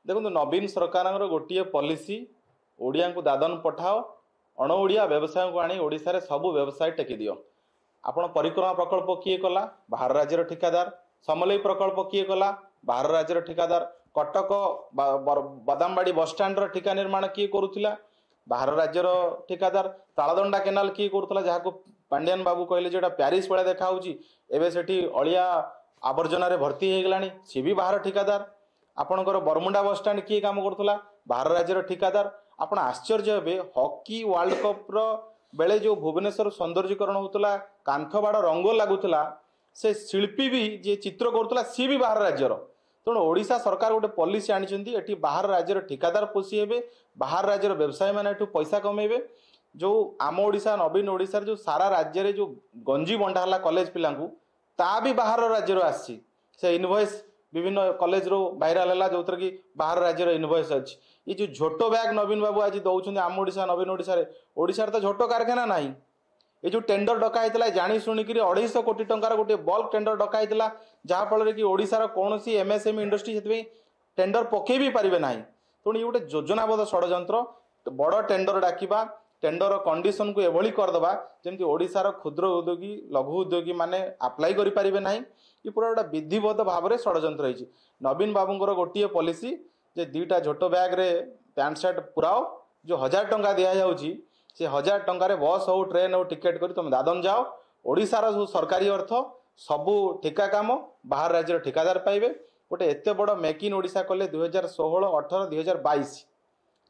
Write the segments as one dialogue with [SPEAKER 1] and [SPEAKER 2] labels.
[SPEAKER 1] देखो नवीन सरकार गोटे पॉलिसी ओडिया को दादन पठाओ अण ओडिया व्यवसाय को आनी ओडिशा रे सब व्यवसाय टेकी दियो। आपण परिक्रमा प्रकल्प किए कला बाहर राज्यर ठिकादार, समलई प्रकल्प किए कला बाहर राज्यर ठिकादार, कटक बदामबाड़ी बस स्टैंड ठिका निर्माण किए करुला बाहर राज्यर ठिकादार, तालदंडा केनाल किए करुला जहाँ को पांडियान बाबू कहले जो प्यारिस भाया देखा एवं से अलिया आवर्जना भर्ती हो गलानी सी भी बाहर ठिकादार। आपणकर बरमुंडा बस स्टैंड किए काम करुला बाहर राज्यर ठिकादार। आपण आश्चर्य हे हॉकी वर्ल्ड कप बेले जो भुवनेश्वर सौंदर्यकरण होता कांथ बाड़ रंग लगुला से शिल्पी भी जी चित्र करुला सी भी बाहर राज्यर। तेणु ओडिशा सरकार गोटे पॉलिसी आनी बाहर राज्यर ठिकादार पोषी हे बाहर राज्यर व्यवसायी मैंने पैसा कमेबे। जो आम ओडिशा नवीन ओडिशा जो सारा राज्य में जो गंजी बंटा है कॉलेज पिला ता भी बाहर राज्य आसी से इनवॉइस विभिन्न कॉलेज रो भाइराल है जो कि बाहर राज्यर इनवॉइस अच्छी। ये जो झोटो बैग नवीन बाबू आज दौरान आम ओडिशा नवीन ओडिशा तो झोटो कारखाना ना ये जो टेंडर डका होता जानी शुणिक 250 कोटी टंकार गोटे बल्क टेंडर डका होता जहाँफल कि ओडिशार कौन एमएसएमई इंडस्ट्री से टेंडर पकई भी पारे ना। तेणु ये गोटे योजनाबद्ध षड्यंत्र बड़ टेंडर डाकिबा टेंडर कंडीशन को एभली करदे जमी ओडिशार क्षुद्र उद्योगी लघु उद्योगी माने अप्लाई करि पारिबे नाही। ये पूरा गोटे विधिबद्ध भाव में षड्यंत्र रही। नवीन बाबूंर गोटे पॉलिसी जे दीटा झोटो बैग रे पैंट शर्ट पुराओ जो 1000 टंका दि जाऊँगी से 1000 टंकार बस हो ट्रेन हो टिकेट कर तुम दादन जाओ ओडिशार जो सरकारी अर्थ सबू ठिका काम बाहर राज्य ठिकादार पाइबे। गोटे एत बड़ मेक इन ओडिशा कले 2016, 18, 2022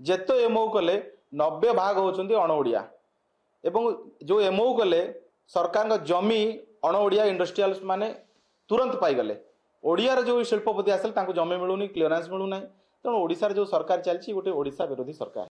[SPEAKER 1] जेतो एमओ कले 90 भाग होती अण ओडिया एवं जो एमओ कले सरकार जमी अण ओडिया इंडस्ट्रियाल्स माने तुरंत पाईगले। ओडियार जो शिल्पपति आसल जमी मिलूनी क्लीयरेंस मिलूना। तेणु ओडिशार जो सरकार चलती गोटे ओडिशा विरोधी सरकार।